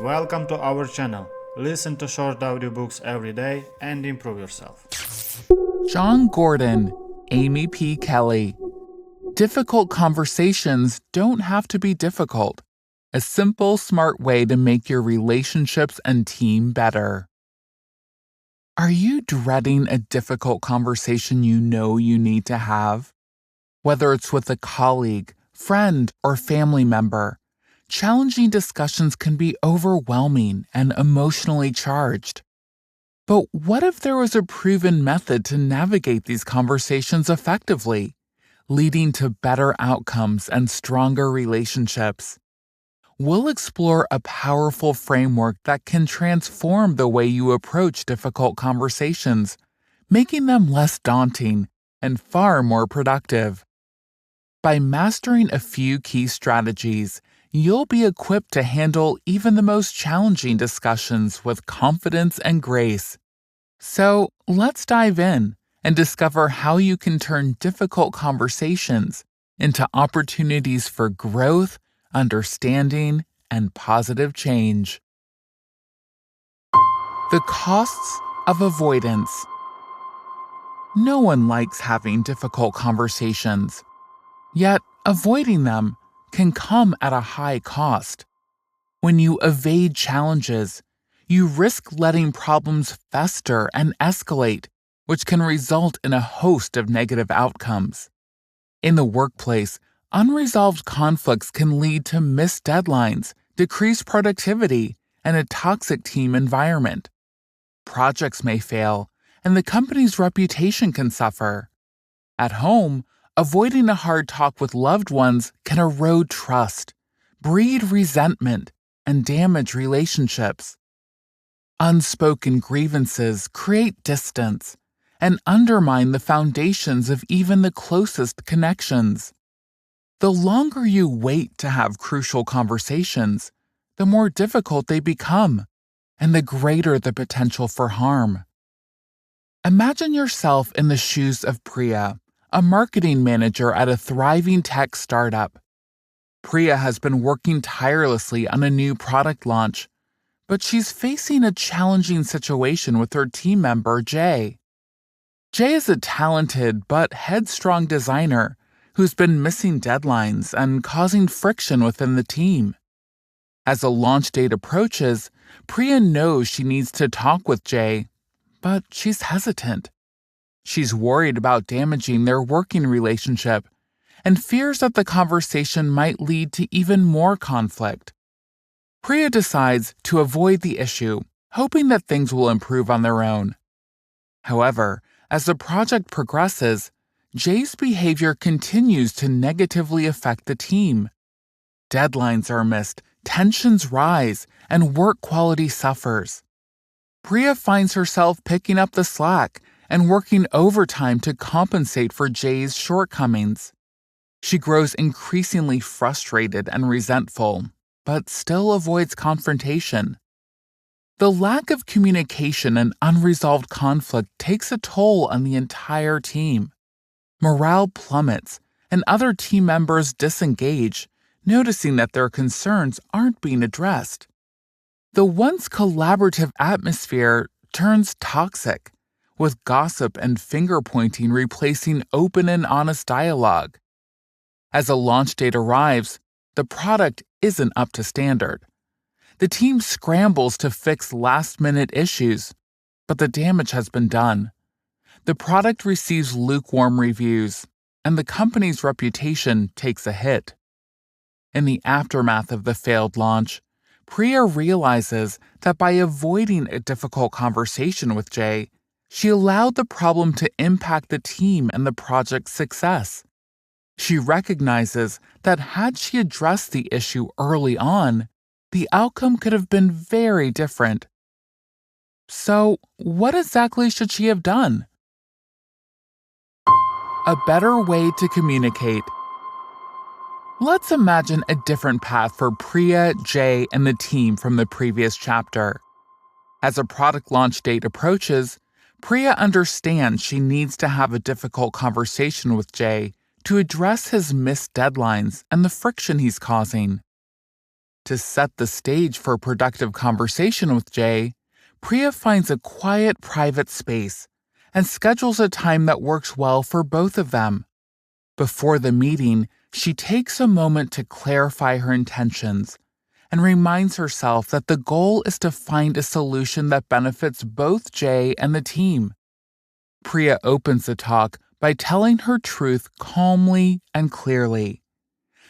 Welcome to our channel. Listen to short audiobooks every day and improve yourself. Jon Gordon, Amy P. Kelly. Difficult conversations don't have to be difficult. A simple, smart way to make your relationships and team better. Are you dreading a difficult conversation you know you need to have? Whether it's with a colleague, friend, or family member, challenging discussions can be overwhelming and emotionally charged. But what if there was a proven method to navigate these conversations effectively, leading to better outcomes and stronger relationships? We'll explore a powerful framework that can transform the way you approach difficult conversations, making them less daunting and far more productive. By mastering a few key strategies, you'll be equipped to handle even the most challenging discussions with confidence and grace. So, let's dive in and discover how you can turn difficult conversations into opportunities for growth, understanding, and positive change. The costs of avoidance. No one likes having difficult conversations, yet avoiding them can come at a high cost. When you evade challenges, you risk letting problems fester and escalate, which can result in a host of negative outcomes. In the workplace, unresolved conflicts can lead to missed deadlines, decreased productivity, and a toxic team environment. Projects may fail, and the company's reputation can suffer. At home, avoiding a hard talk with loved ones can erode trust, breed resentment, and damage relationships. Unspoken grievances create distance and undermine the foundations of even the closest connections. The longer you wait to have crucial conversations, the more difficult they become, and the greater the potential for harm. Imagine yourself in the shoes of Priya, a marketing manager at a thriving tech startup. Priya has been working tirelessly on a new product launch, but she's facing a challenging situation with her team member, Jay. Jay is a talented but headstrong designer who's been missing deadlines and causing friction within the team. As the launch date approaches, Priya knows she needs to talk with Jay, but she's hesitant. She's worried about damaging their working relationship and fears that the conversation might lead to even more conflict. Priya decides to avoid the issue, hoping that things will improve on their own. However, as the project progresses, Jay's behavior continues to negatively affect the team. Deadlines are missed, tensions rise, and work quality suffers. Priya finds herself picking up the slack and working overtime to compensate for Jay's shortcomings. She grows increasingly frustrated and resentful, but still avoids confrontation. The lack of communication and unresolved conflict takes a toll on the entire team. Morale plummets, and other team members disengage, noticing that their concerns aren't being addressed. The once collaborative atmosphere turns toxic, with gossip and finger-pointing replacing open and honest dialogue. As a launch date arrives, the product isn't up to standard. The team scrambles to fix last-minute issues, but the damage has been done. The product receives lukewarm reviews, and the company's reputation takes a hit. In the aftermath of the failed launch, Priya realizes that by avoiding a difficult conversation with Jay, she allowed the problem to impact the team and the project's success. She recognizes that had she addressed the issue early on, the outcome could have been very different. So, what exactly should she have done? A better way to communicate. Let's imagine a different path for Priya, Jay, and the team from the previous chapter. As a product launch date approaches, Priya understands she needs to have a difficult conversation with Jay to address his missed deadlines and the friction he's causing. To set the stage for a productive conversation with Jay, Priya finds a quiet, private space and schedules a time that works well for both of them. Before the meeting, she takes a moment to clarify her intentions and reminds herself that the goal is to find a solution that benefits both Jay and the team. Priya opens the talk by telling her truth calmly and clearly.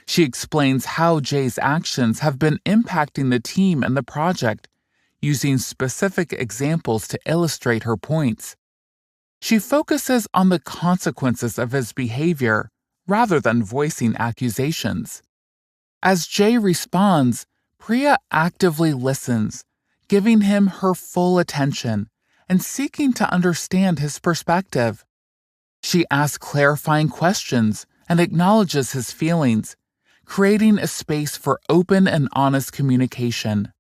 She explains how Jay's actions have been impacting the team and the project, using specific examples to illustrate her points. She focuses on the consequences of his behavior rather than voicing accusations. As Jay responds, Priya actively listens, giving him her full attention and seeking to understand his perspective. She asks clarifying questions and acknowledges his feelings, creating a space for open and honest communication.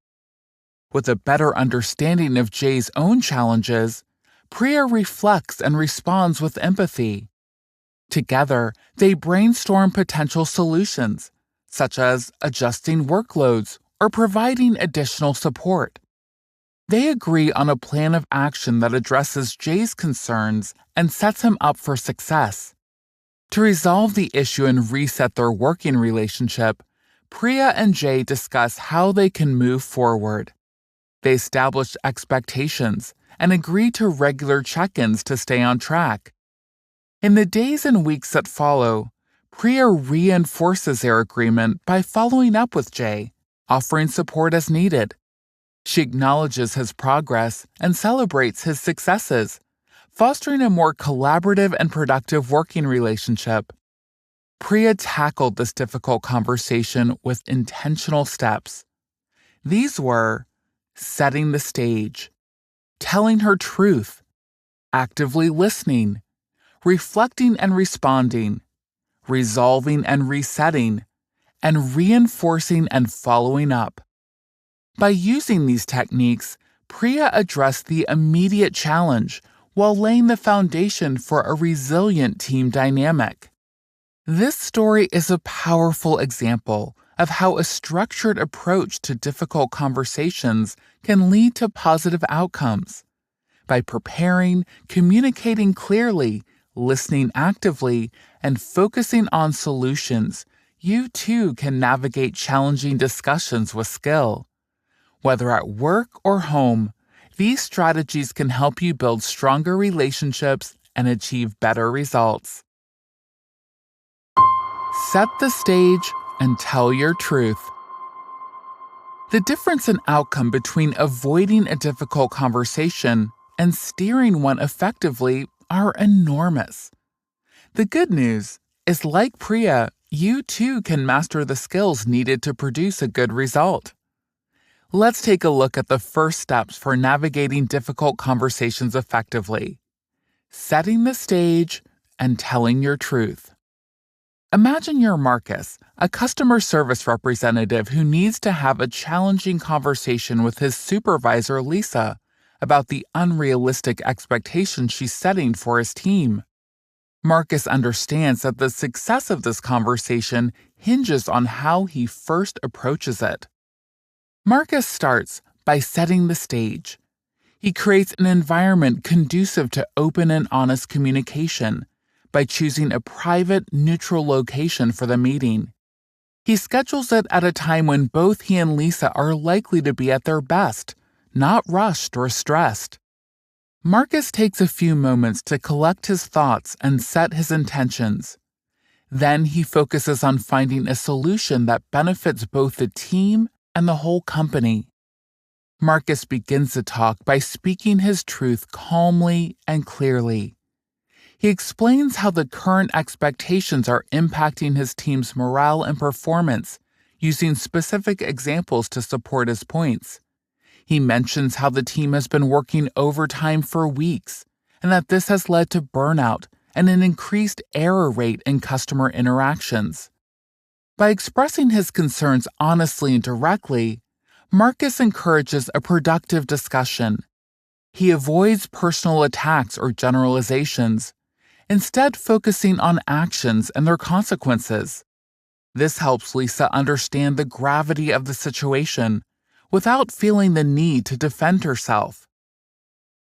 With a better understanding of Jay's own challenges, Priya reflects and responds with empathy. Together, they brainstorm potential solutions, such as adjusting workloads or providing additional support. They agree on a plan of action that addresses Jay's concerns and sets him up for success. To resolve the issue and reset their working relationship, Priya and Jay discuss how they can move forward. They establish expectations and agree to regular check-ins to stay on track. In the days and weeks that follow, Priya reinforces their agreement by following up with Jay, offering support as needed. She acknowledges his progress and celebrates his successes, fostering a more collaborative and productive working relationship. Priya tackled this difficult conversation with intentional steps. These were setting the stage, telling her truth, actively listening, reflecting and responding, resolving and resetting, and reinforcing and following up. By using these techniques, Priya addressed the immediate challenge while laying the foundation for a resilient team dynamic. This story is a powerful example of how a structured approach to difficult conversations can lead to positive outcomes. By preparing, communicating clearly, listening actively, and focusing on solutions, you too can navigate challenging discussions with skill. Whether at work or home, these strategies can help you build stronger relationships and achieve better results. Set the stage and tell your truth. The difference in outcome between avoiding a difficult conversation and steering one effectively are enormous. The good news is, like Priya, you too can master the skills needed to produce a good result. Let's take a look at the first steps for navigating difficult conversations effectively: setting the stage and telling your truth. Imagine you're Marcus, a customer service representative who needs to have a challenging conversation with his supervisor, Lisa, about the unrealistic expectations she's setting for his team. Marcus understands that the success of this conversation hinges on how he first approaches it. Marcus starts by setting the stage. He creates an environment conducive to open and honest communication by choosing a private, neutral location for the meeting. He schedules it at a time when both he and Lisa are likely to be at their best, not rushed or stressed. Marcus takes a few moments to collect his thoughts and set his intentions. Then he focuses on finding a solution that benefits both the team and the whole company. Marcus begins the talk by speaking his truth calmly and clearly. He explains how the current expectations are impacting his team's morale and performance, using specific examples to support his points. He mentions how the team has been working overtime for weeks, and that this has led to burnout and an increased error rate in customer interactions. By expressing his concerns honestly and directly, Marcus encourages a productive discussion. He avoids personal attacks or generalizations, instead focusing on actions and their consequences. This helps Lisa understand the gravity of the situation without feeling the need to defend herself.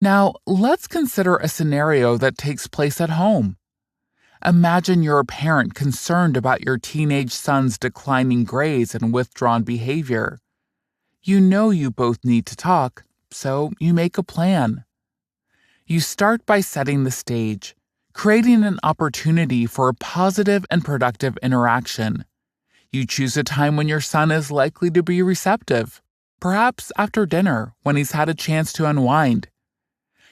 Now, let's consider a scenario that takes place at home. Imagine you're a parent concerned about your teenage son's declining grades and withdrawn behavior. You know you both need to talk, so you make a plan. You start by setting the stage, creating an opportunity for a positive and productive interaction. You choose a time when your son is likely to be receptive, perhaps after dinner when he's had a chance to unwind.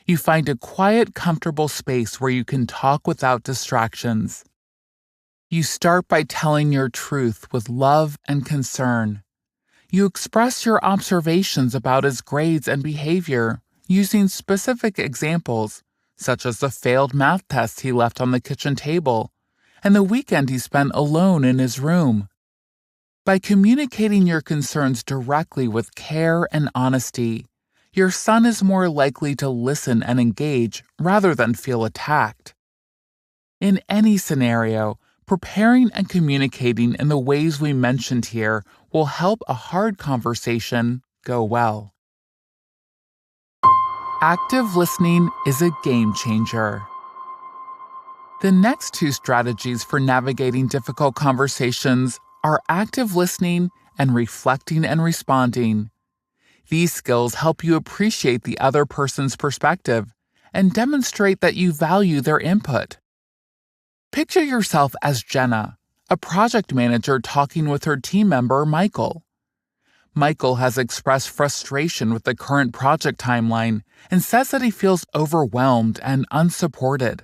You find a quiet, comfortable space where you can talk without distractions. You start by telling your truth with love and concern. You express your observations about his grades and behavior using specific examples, such as the failed math test he left on the kitchen table and the weekend he spent alone in his room. By communicating your concerns directly with care and honesty, your son is more likely to listen and engage rather than feel attacked. In any scenario, preparing and communicating in the ways we mentioned here will help a hard conversation go well. Active listening is a game changer. The next two strategies for navigating difficult conversations are active listening and reflecting and responding. These skills help you appreciate the other person's perspective and demonstrate that you value their input. Picture yourself as Jenna, a project manager talking with her team member, Michael. Michael has expressed frustration with the current project timeline and says that he feels overwhelmed and unsupported.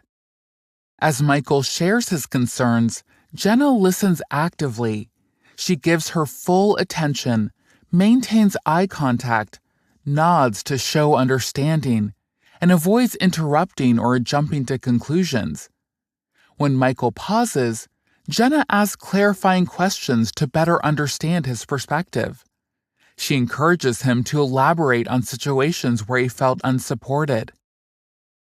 As Michael shares his concerns, Jenna listens actively. She gives her full attention, maintains eye contact, nods to show understanding, and avoids interrupting or jumping to conclusions. When Michael pauses, Jenna asks clarifying questions to better understand his perspective. She encourages him to elaborate on situations where he felt unsupported.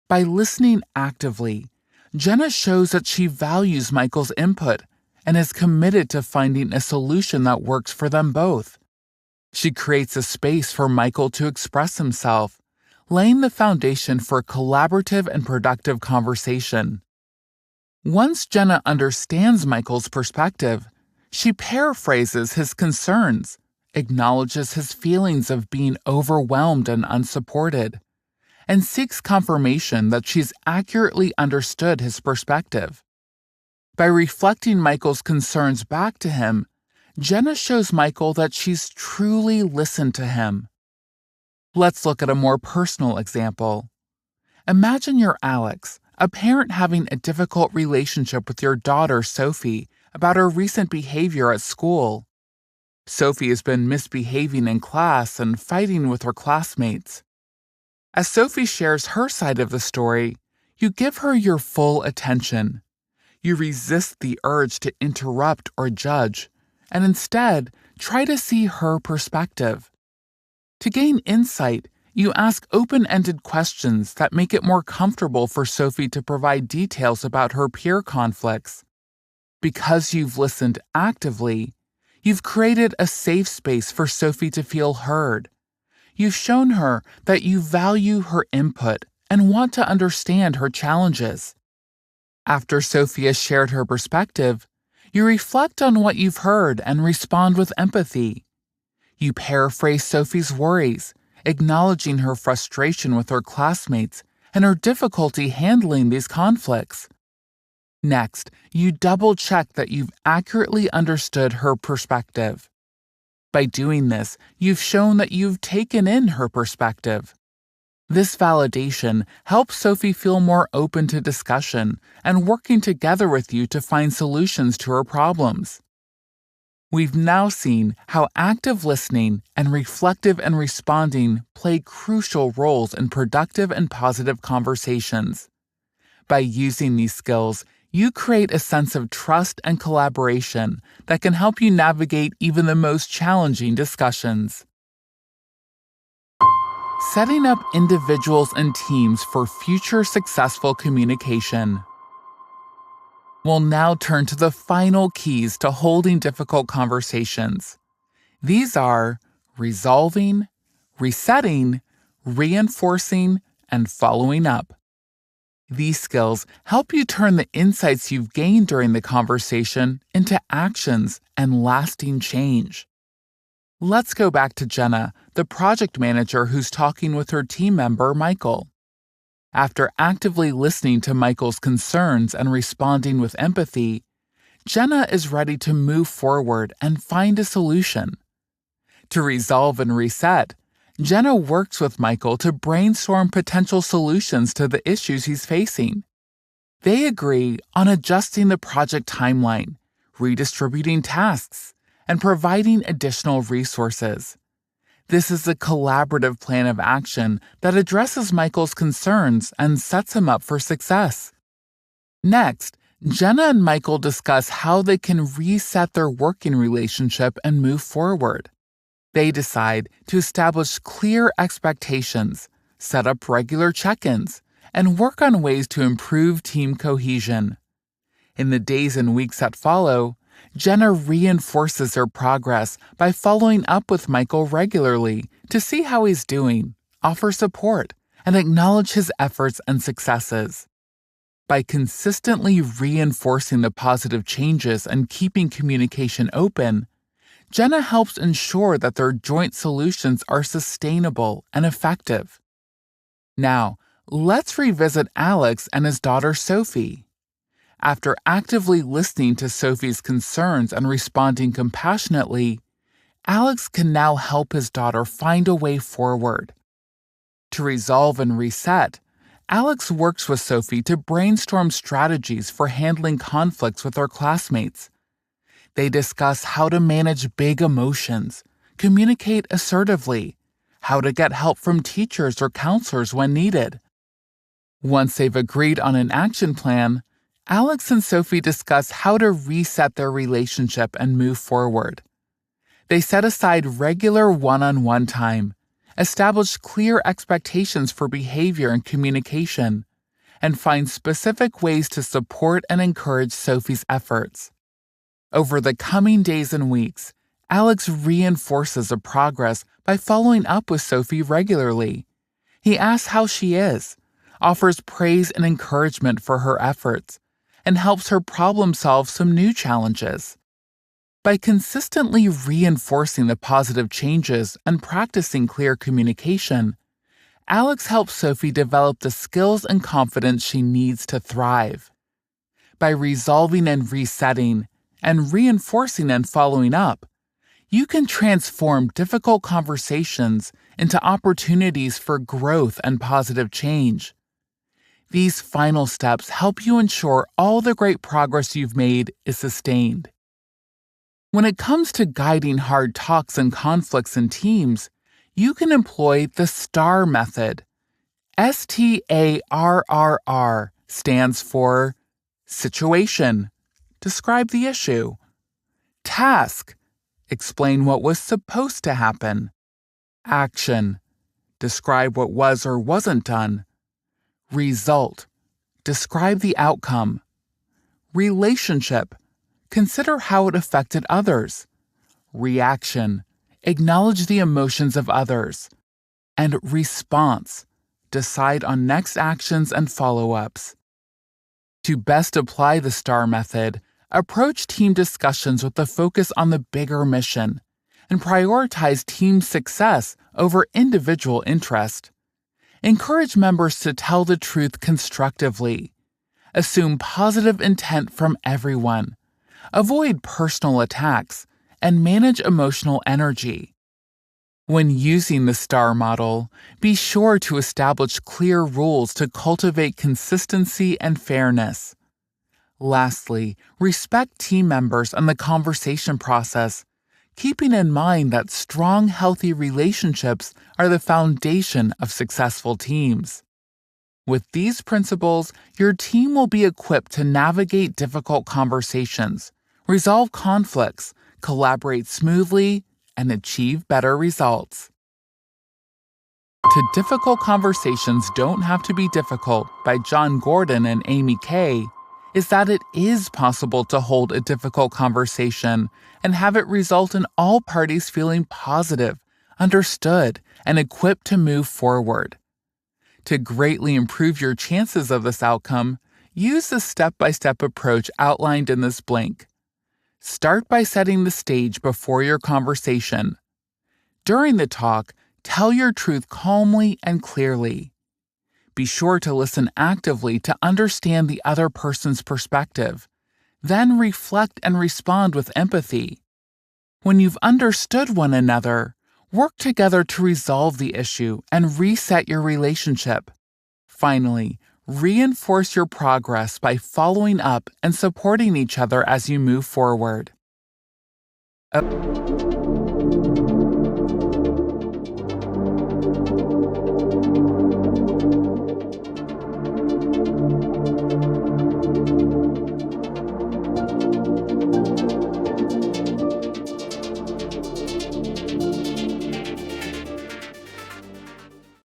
By listening actively, Jenna shows that she values Michael's input and is committed to finding a solution that works for them both. She creates a space for Michael to express himself, laying the foundation for a collaborative and productive conversation. Once Jenna understands Michael's perspective, she paraphrases his concerns, acknowledges his feelings of being overwhelmed and unsupported, and seeks confirmation that she's accurately understood his perspective. By reflecting Michael's concerns back to him, Jenna shows Michael that she's truly listened to him. Let's look at a more personal example. Imagine you're Alex, a parent having a difficult relationship with your daughter, Sophie, about her recent behavior at school. Sophie has been misbehaving in class and fighting with her classmates. As Sophie shares her side of the story, you give her your full attention. You resist the urge to interrupt or judge, and instead try to see her perspective. To gain insight, you ask open-ended questions that make it more comfortable for Sophie to provide details about her peer conflicts. Because you've listened actively, you've created a safe space for Sophie to feel heard. You've shown her that you value her input and want to understand her challenges. After Sophie has shared her perspective, you reflect on what you've heard and respond with empathy. You paraphrase Sophie's worries, acknowledging her frustration with her classmates and her difficulty handling these conflicts. Next, you double-check that you've accurately understood her perspective. By doing this, you've shown that you've taken in her perspective. This validation helps Sophie feel more open to discussion and working together with you to find solutions to her problems. We've now seen how active listening and reflective and responding play crucial roles in productive and positive conversations. By using these skills, you create a sense of trust and collaboration that can help you navigate even the most challenging discussions. Setting up individuals and teams for future successful communication. We'll now turn to the final keys to holding difficult conversations. These are resolving, resetting, reinforcing, and following up. These skills help you turn the insights you've gained during the conversation into actions and lasting change. Let's go back to Jenna, the project manager who's talking with her team member, Michael. After actively listening to Michael's concerns and responding with empathy, Jenna is ready to move forward and find a solution. To resolve and reset, Jenna works with Michael to brainstorm potential solutions to the issues he's facing. They agree on adjusting the project timeline, redistributing tasks, and providing additional resources. This is a collaborative plan of action that addresses Michael's concerns and sets him up for success. Next, Jenna and Michael discuss how they can reset their working relationship and move forward. They decide to establish clear expectations, set up regular check-ins, and work on ways to improve team cohesion. In the days and weeks that follow, Jenna reinforces her progress by following up with Michael regularly to see how he's doing, offer support, and acknowledge his efforts and successes. By consistently reinforcing the positive changes and keeping communication open, Jenna helps ensure that their joint solutions are sustainable and effective. Now, let's revisit Alex and his daughter Sophie. After actively listening to Sophie's concerns and responding compassionately, Alex can now help his daughter find a way forward. To resolve and reset, Alex works with Sophie to brainstorm strategies for handling conflicts with her classmates. They discuss how to manage big emotions, communicate assertively, how to get help from teachers or counselors when needed. Once they've agreed on an action plan, Alex and Sophie discuss how to reset their relationship and move forward. They set aside regular one-on-one time, establish clear expectations for behavior and communication, and find specific ways to support and encourage Sophie's efforts. Over the coming days and weeks, Alex reinforces the progress by following up with Sophie regularly. He asks how she is, offers praise and encouragement for her efforts, and helps her problem solve some new challenges. By consistently reinforcing the positive changes and practicing clear communication, Alex helps Sophie develop the skills and confidence she needs to thrive. By resolving and resetting, and reinforcing and following up, you can transform difficult conversations into opportunities for growth and positive change. These final steps help you ensure all the great progress you've made is sustained. When it comes to guiding hard talks and conflicts in teams, you can employ the STAR method. STARRR stands for situation. Describe the issue. Task. Explain what was supposed to happen. Action. Describe what was or wasn't done. Result. Describe the outcome. Relationship. Consider how it affected others. Reaction. Acknowledge the emotions of others. And response. Decide on next actions and follow-ups. To best apply the STAR method, approach team discussions with a focus on the bigger mission and prioritize team success over individual interest. Encourage members to tell the truth constructively. Assume positive intent from everyone. Avoid personal attacks and manage emotional energy. When using the STAR model, be sure to establish clear rules to cultivate consistency and fairness. Lastly, respect team members and the conversation process, keeping in mind that strong, healthy relationships are the foundation of successful teams. With these principles, your team will be equipped to navigate difficult conversations, resolve conflicts, collaborate smoothly, and achieve better results. To Difficult Conversations Don't Have to Be Difficult by Jon Gordon and Amy Kay is that it is possible to hold a difficult conversation and have it result in all parties feeling positive, understood, and equipped to move forward. To greatly improve your chances of this outcome, use the step-by-step approach outlined in this blank. Start by setting the stage before your conversation. During the talk, tell your truth calmly and clearly. Be sure to listen actively to understand the other person's perspective. Then reflect and respond with empathy. When you've understood one another, work together to resolve the issue and reset your relationship. Finally, reinforce your progress by following up and supporting each other as you move forward.